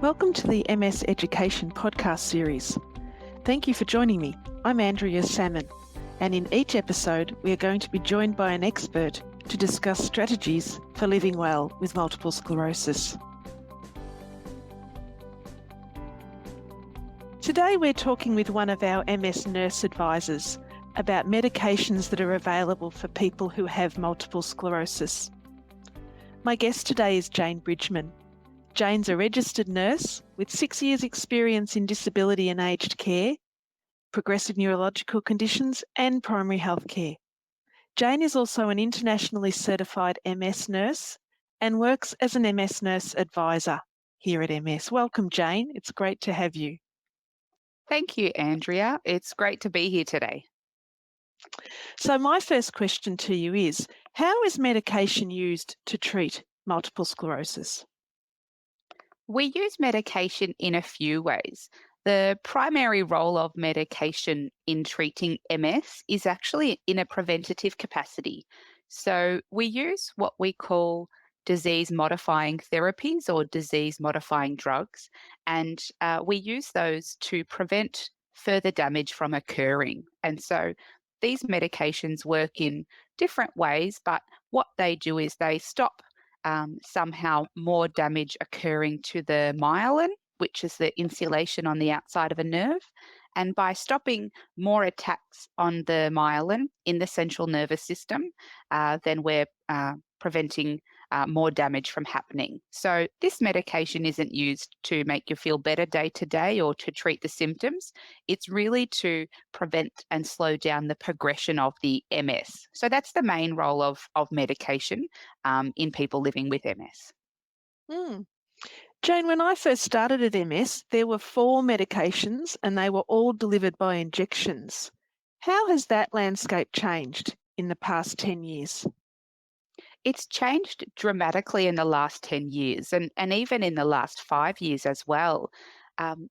Welcome to the MS Education podcast series. Thank you for joining me. I'm Andrea Salmon, and in each episode, we are going to be joined by an expert to discuss strategies for living well with multiple sclerosis. Today, we're talking with one of our MS nurse advisors about medications that are available for people who have multiple sclerosis. My guest today is Jane Bridgman. Jane's a registered nurse with 6 years' experience in disability and aged care, progressive neurological conditions and primary health care. Jane is also an internationally certified MS nurse and works as an MS nurse advisor here at MS. Welcome, Jane. It's great to have you. Thank you, Andrea. It's great to be here today. So my first question to you is, how is medication used to treat multiple sclerosis? We use medication in a few ways. The primary role of medication in treating MS is actually in a preventative capacity. So we use what we call disease-modifying therapies or disease-modifying drugs, and we use those to prevent further damage from occurring. And so these medications work in different ways, but what they do is they stop somehow more damage occurring to the myelin, which is the insulation on the outside of a nerve. And by stopping more attacks on the myelin in the central nervous system, then we're preventing more damage from happening. So this medication isn't used to make you feel better day to day or to treat the symptoms. It's really to prevent and slow down the progression of the MS. So that's the main role of medication in people living with MS. Mm. Jane, when I first started at MS, there were 4 medications and they were all delivered by injections. How has that landscape changed in the past 10 years? It's changed dramatically in the last 10 years and even in the last 5 years as well.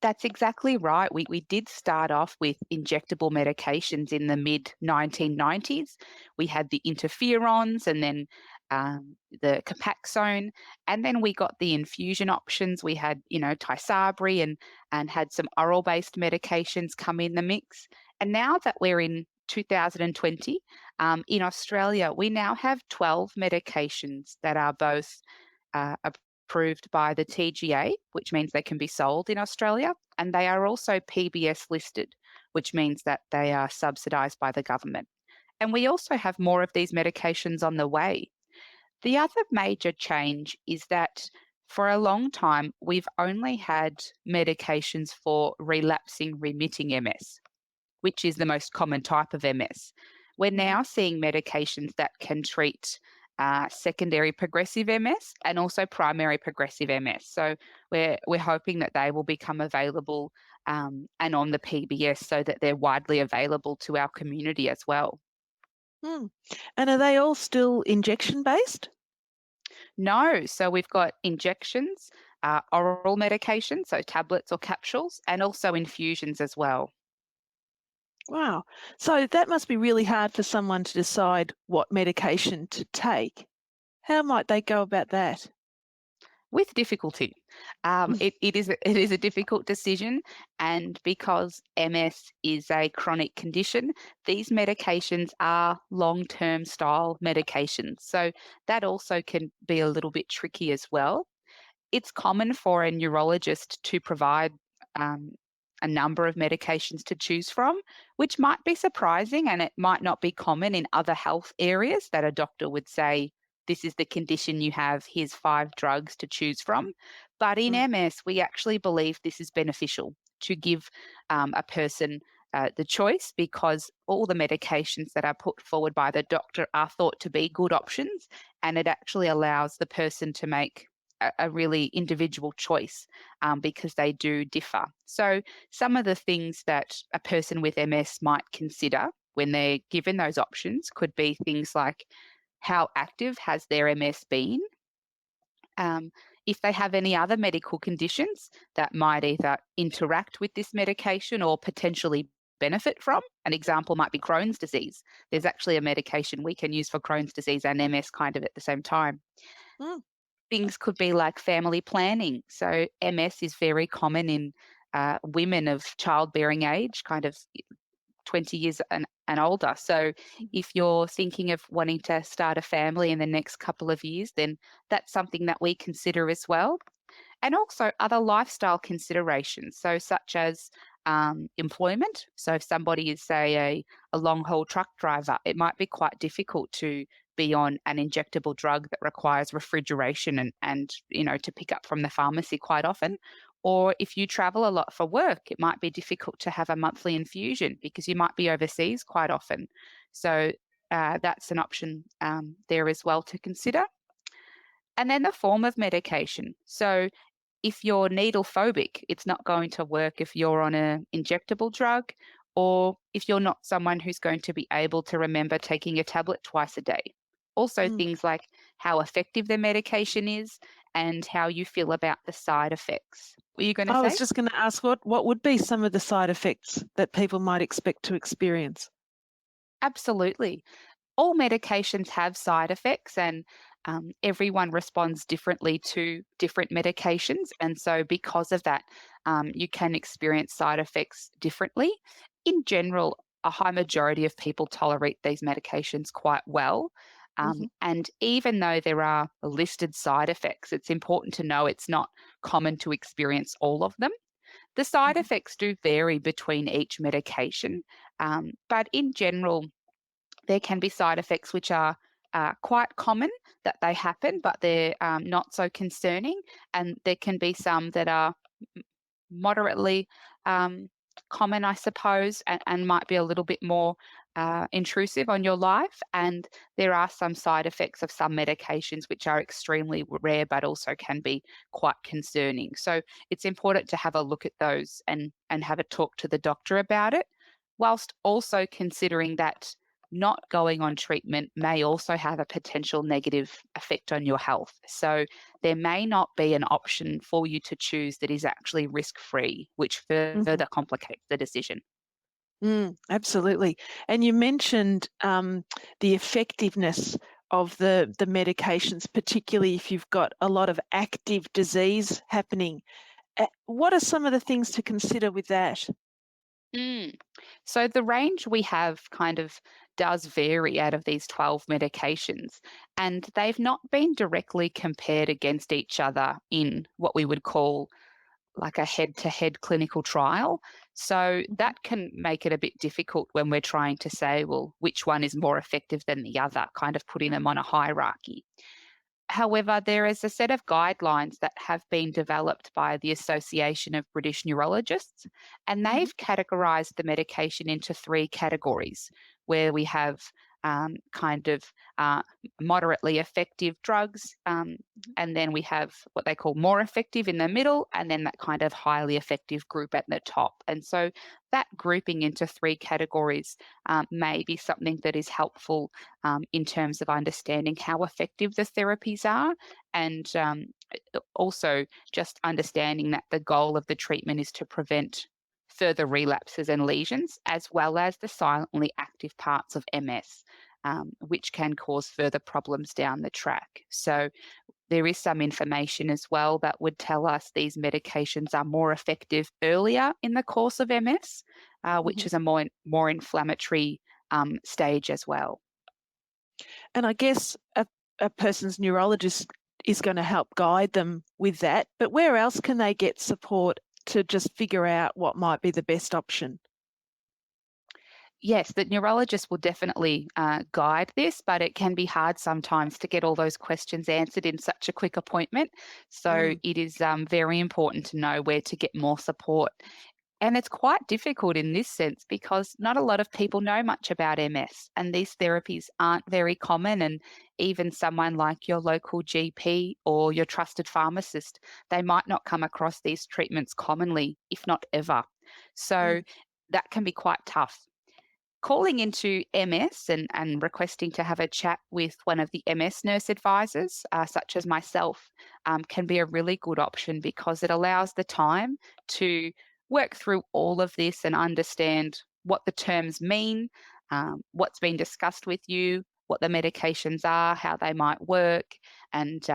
That's exactly right. We did start off with injectable medications in the mid 1990s. We had the interferons and then the Copaxone, and then we got the infusion options. We had, Tysabri and had some oral-based medications come in the mix. And now that we're in 2020, in Australia, we now have 12 medications that are both approved by the TGA, which means they can be sold in Australia, and they are also PBS listed, which means that they are subsidised by the government. And we also have more of these medications on the way. The other major change is that for a long time, we've only had medications for relapsing remitting MS, which is the most common type of MS. We're now seeing medications that can treat secondary progressive MS and also primary progressive MS. So we're hoping that they will become available and on the PBS so that they're widely available to our community as well. Hmm. And are they all still injection-based? No, so we've got injections, oral medication, so tablets or capsules, and also infusions as well. Wow. So that must be really hard for someone to decide what medication to take. How might they go about that? With difficulty. It is a difficult decision, and because MS is a chronic condition, these medications are long-term style medications. So that also can be a little bit tricky as well. It's common for a neurologist to provide a number of medications to choose from, which might be surprising, and it might not be common in other health areas that a doctor would say, this is the condition you have, here's 5 drugs to choose from. But in MS, we actually believe this is beneficial to give a person the choice, because all the medications that are put forward by the doctor are thought to be good options, and it actually allows the person to make a really individual choice because they do differ. So some of the things that a person with MS might consider when they're given those options could be things like, how active has their MS been? If they have any other medical conditions that might either interact with this medication or potentially benefit from. An example might be Crohn's disease. There's actually a medication we can use for Crohn's disease and MS kind of at the same time. Mm. Things could be like family planning. So MS is very common in women of childbearing age, kind of 20 years and older. So if you're thinking of wanting to start a family in the next couple of years, then that's something that we consider as well. And also other lifestyle considerations, so such as employment. So if somebody is, say, a long haul truck driver, it might be quite difficult to be on an injectable drug that requires refrigeration and to pick up from the pharmacy quite often. Or if you travel a lot for work, it might be difficult to have a monthly infusion because you might be overseas quite often. So that's an option there as well to consider. And then the form of medication. So if you're needle phobic, it's not going to work if you're on an injectable drug, or if you're not someone who's going to be able to remember taking a tablet twice a day. Also, Mm. things like how effective the medication is and how you feel about the side effects. Were you going to I was say? just going to ask what would be some of the side effects that people might expect to experience? Absolutely. All medications have side effects, and everyone responds differently to different medications. And so, because of that, you can experience side effects differently. In general, a high majority of people tolerate these medications quite well. Hmm. And even though there are listed side effects, it's important to know it's not common to experience all of them. The side Hmm. effects do vary between each medication, but in general, there can be side effects which are quite common that they happen, but they're not so concerning. And there can be some that are moderately um, common, I suppose, and might be a little bit more intrusive on your life. And there are some side effects of some medications which are extremely rare, but also can be quite concerning. So it's important to have a look at those and have a talk to the doctor about it, whilst also considering that not going on treatment may also have a potential negative effect on your health. So there may not be an option for you to choose that is actually risk free, which Hmm. further complicates the decision. Absolutely. And you mentioned the effectiveness of the medications, particularly if you've got a lot of active disease happening. What are some of the things to consider with that? Mm. So the range we have kind of does vary out of these 12 medications, and they've not been directly compared against each other in what we would call like a head to head clinical trial. So Mhm. that can make it a bit difficult when we're trying to say, well, which one is more effective than the other, kind of putting them on a hierarchy. However, there is a set of guidelines that have been developed by the Association of British Neurologists, and Mhm. they've categorized the medication into three categories where we have kind of uh, moderately effective drugs, Mhm. and then we have what they call more effective in the middle, and then that kind of highly effective group at the top. And so that grouping into three categories may be something that is helpful in terms of understanding how effective the therapies are, and also just understanding that the goal of the treatment is to prevent further relapses and lesions, as well as the silently active parts of MS, which can cause further problems down the track. So there is some information as well that would tell us these medications are more effective earlier in the course of MS, which Mhm. is a more inflammatory stage as well. And I guess a person's neurologist is going to help guide them with that. But where else can they get support to just figure out what might be the best option? Yes, the neurologist will definitely guide this, but it can be hard sometimes to get all those questions answered in such a quick appointment. So Mm. it is very important to know where to get more support. And it's quite difficult in this sense because not a lot of people know much about MS, and these therapies aren't very common. And even someone like your local GP or your trusted pharmacist, they might not come across these treatments commonly, if not ever. So Mm. that can be quite tough. Calling into MS and requesting to have a chat with one of the MS nurse advisors, such as myself, can be a really good option because it allows the time to work through all of this and understand what the terms mean, what's been discussed with you, what the medications are, how they might work, and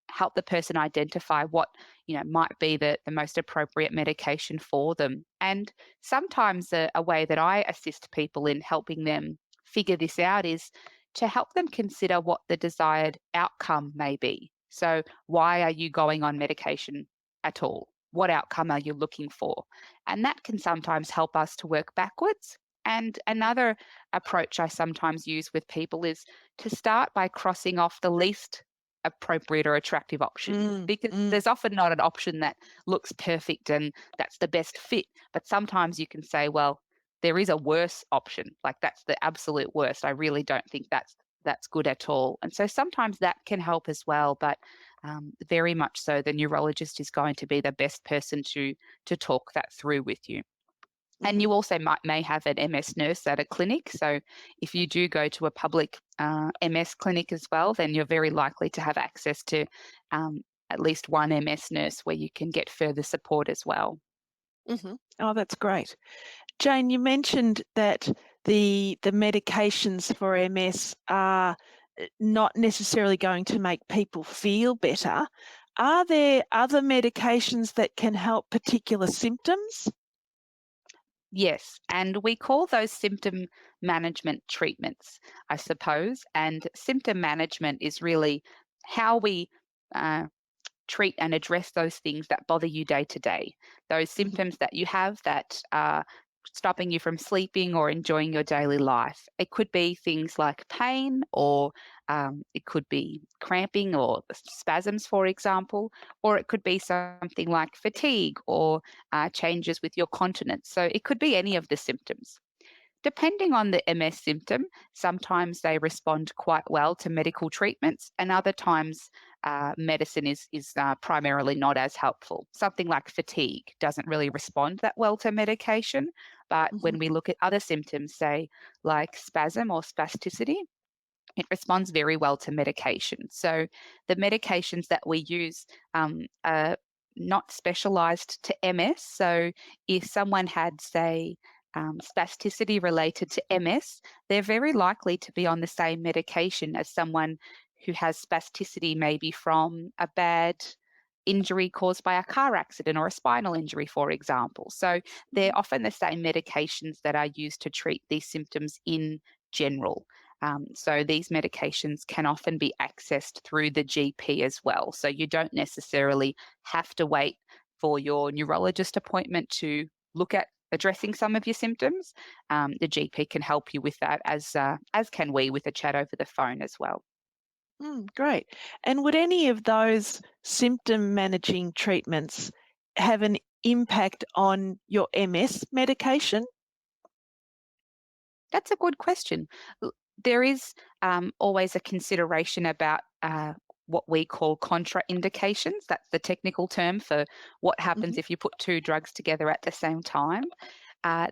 help the person identify what might be the most appropriate medication for them. And sometimes a way that I assist people in helping them figure this out is to help them consider what the desired outcome may be. So why are you going on medication at all? What outcome are you looking for? And that can sometimes help us to work backwards. And another approach I sometimes use with people is to start by crossing off the least appropriate or attractive option, Mm, because mm, there's often not an option that looks perfect and that's the best fit. But sometimes you can say, well, there is a worse option. Like that's the absolute worst. I really don't think that's good at all. And so sometimes that can help as well. But very much so, the neurologist is going to be the best person to talk that through with you. And mhm. you also may have an MS nurse at a clinic. So if you do go to a public MS clinic as well, then you're very likely to have access to at least one MS nurse where you can get further support as well. Oh, that's great. Jane, you mentioned that the medications for MS are not necessarily going to make people feel better. Are there other medications that can help particular symptoms? Yes, and we call those symptom management treatments, I suppose. And symptom management is really how we uh, treat and address those things that bother you day to day, those Mhm, symptoms that you have that are stopping you from sleeping or enjoying your daily life. It could be things like pain, or it could be cramping or spasms, for example, or it could be something like fatigue or changes with your continence. So it could be any of the symptoms. Depending on the MS symptom, sometimes they respond quite well to medical treatments, and other times medicine is primarily not as helpful. Something like fatigue doesn't really respond that well to medication, but mhm, when we look at other symptoms, say like spasm or spasticity, it responds very well to medication. So the medications that we use are not specialized to MS. So if someone had, say, spasticity related to MS, they're very likely to be on the same medication as someone who has spasticity maybe from a bad injury caused by a car accident or a spinal injury, for example. So they're mhm, often the same medications that are used to treat these symptoms in general. So these medications can often be accessed through the GP as well. So you don't necessarily have to wait for your neurologist appointment to look at addressing some of your symptoms. The GP can help you with that, as can we with a chat over the phone as well. great. And would any of those symptom managing treatments have an impact on your MS medication? That's a good question. There is always a consideration about what we call contraindications. That's the technical term for what happens Mhm, if you put two drugs together at the same time.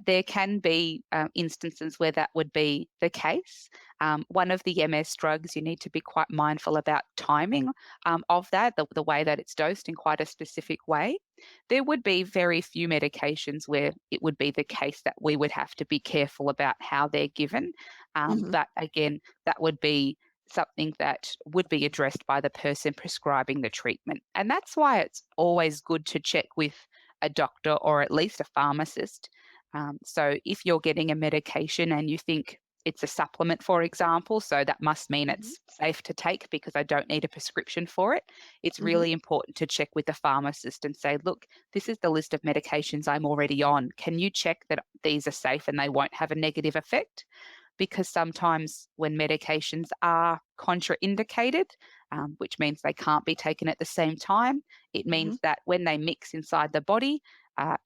There can be instances where that would be the case. One of the MS drugs, you need to be quite mindful about timing of that, the way that it's dosed in quite a specific way. There would be very few medications where it would be the case that we would have to be careful about how they're given. mhm, But again, that would be something that would be addressed by the person prescribing the treatment. And that's why it's always good to check with a doctor or at least a pharmacist. So if you're getting a medication and you think it's a supplement, for example, so that must mean mhm, it's safe to take because I don't need a prescription for it. It's mhm, really important to check with the pharmacist and say, look, this is the list of medications I'm already on. Can you check that these are safe and they won't have a negative effect? Because sometimes when medications are contraindicated, which means they can't be taken at the same time, it mhm, means that when they mix inside the body,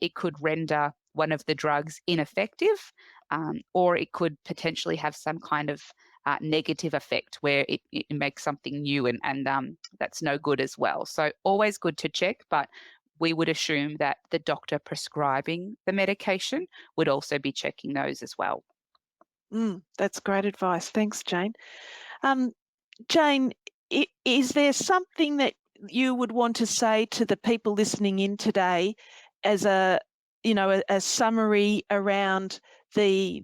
it could render one of the drugs ineffective, or it could potentially have some kind of negative effect where it makes something new, and that's no good as well. So, always good to check, but we would assume that the doctor prescribing the medication would also be checking those as well. That's great advice. Thanks, Jane. Um, Jane, is there something that you would want to say to the people listening in today as a summary around the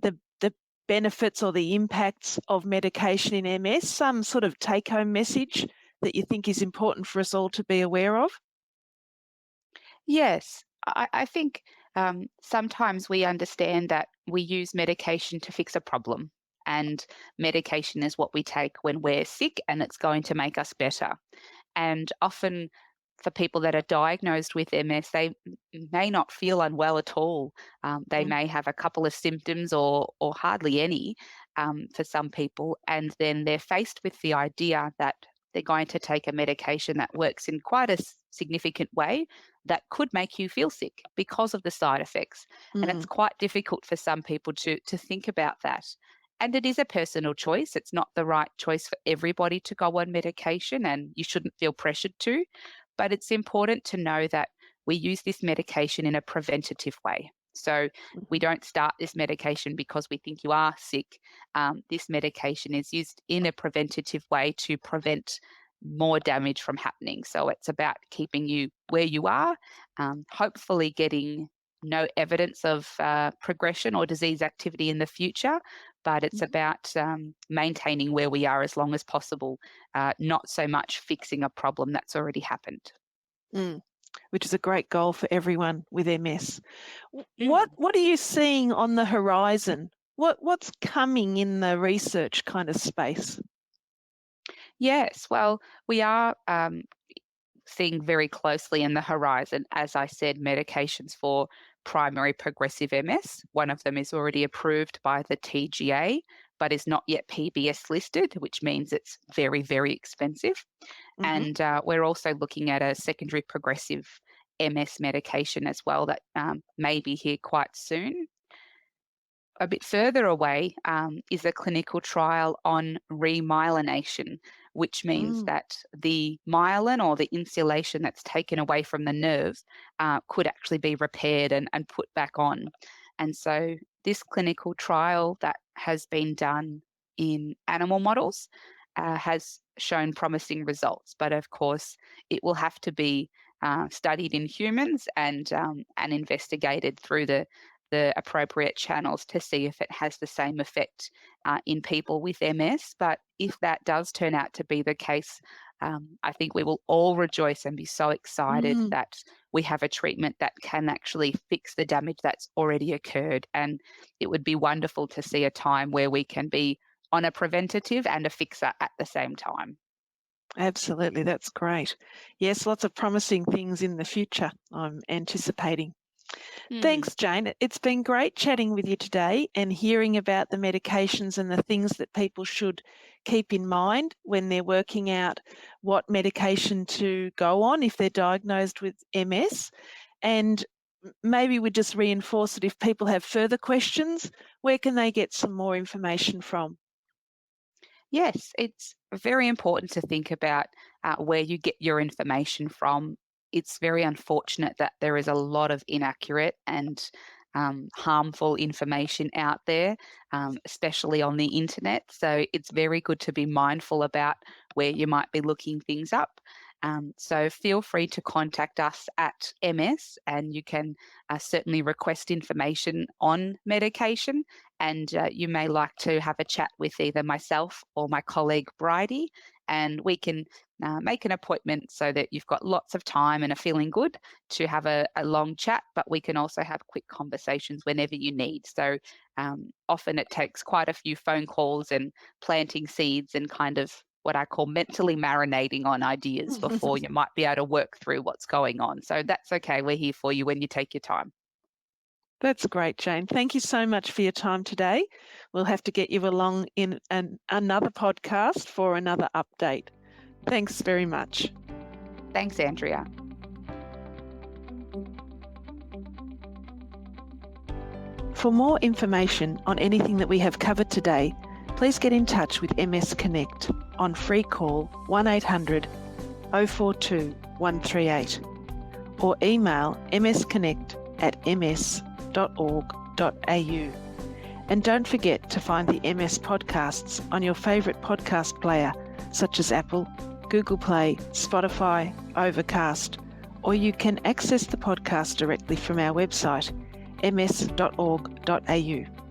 benefits or the impacts of medication in MS? Some sort of take-home message that you think is important for us all to be aware of? Yes, I think sometimes we understand that we use medication to fix a problem, and medication is what we take when we're sick, and it's going to make us better. And often, for people that are diagnosed with MS, they may not feel unwell at all. They Mm, may have a couple of symptoms or hardly any for some people. And then they're faced with the idea that they're going to take a medication that works in quite a significant way that could make you feel sick because of the side effects. And it's mm, quite difficult for some people to think about that. And it is a personal choice. It's not the right choice for everybody to go on medication, and you shouldn't feel pressured to. But it's important to know that we use this medication in a preventative way. So we mhm, don't start this medication because we think you are sick. This medication is used in a preventative way to prevent more damage from happening. So it's about keeping you where you are, hopefully getting no evidence of progression or disease activity in the future, but it's mhm. about maintaining where we are as long as possible, not so much fixing a problem that's already happened. Mm, which is a great goal for everyone with MS. What Mm. what are you seeing on the horizon? What's coming in the research kind of space? Yes, well, we are seeing very closely in the horizon, as I said, medications for primary progressive MS. One of them is already approved by the TGA, but is not yet PBS listed, which means it's very, very expensive. Hmm. And we're also looking at a secondary progressive MS medication as well that may be here quite soon. A bit further away is a clinical trial on remyelination, which means Mm, that the myelin or the insulation that's taken away from the nerve could actually be repaired and put back on. And so, this clinical trial that has been done in animal models has shown promising results, but of course, it will have to be studied in humans and investigated through the appropriate channels to see if it has the same effect in people with MS. But if that does turn out to be the case, I think we will all rejoice and be so excited mm. that we have a treatment that can actually fix the damage that's already occurred. And it would be wonderful to see a time where we can be on a preventative and a fixer at the same time. Absolutely, that's great. Yes, lots of promising things in the future, I'm anticipating. Hmm. Thanks, Jane. It's been great chatting with you today and hearing about the medications and the things that people should keep in mind when they're working out what medication to go on if they're diagnosed with MS. And maybe we just reinforce that if people have further questions, where can they get some more information from? Yes, it's very important to think about where you get your information from. It's very unfortunate that there is a lot of inaccurate and harmful information out there, especially on the internet. So it's very good to be mindful about where you might be looking things up. So feel free to contact us at MS, and you can certainly request information on medication, and you may like to have a chat with either myself or my colleague Bridie, and we can make an appointment so that you've got lots of time and are feeling good to have a long chat, but we can also have quick conversations whenever you need. So often it takes quite a few phone calls and planting seeds and kind of what I call mentally marinating on ideas before you might be able to work through what's going on. So that's okay. We're here for you when you take your time. That's great, Jane. Thank you so much for your time today. We'll have to get you along in another podcast for another update. Thanks very much. Thanks, Andrea. For more information on anything that we have covered today, please get in touch with MS Connect on free call 1800 042 138 or email msconnect@ms.org.au. And don't forget to find the MS podcasts on your favourite podcast player such as Apple, Google Play, Spotify, Overcast, or you can access the podcast directly from our website ms.org.au.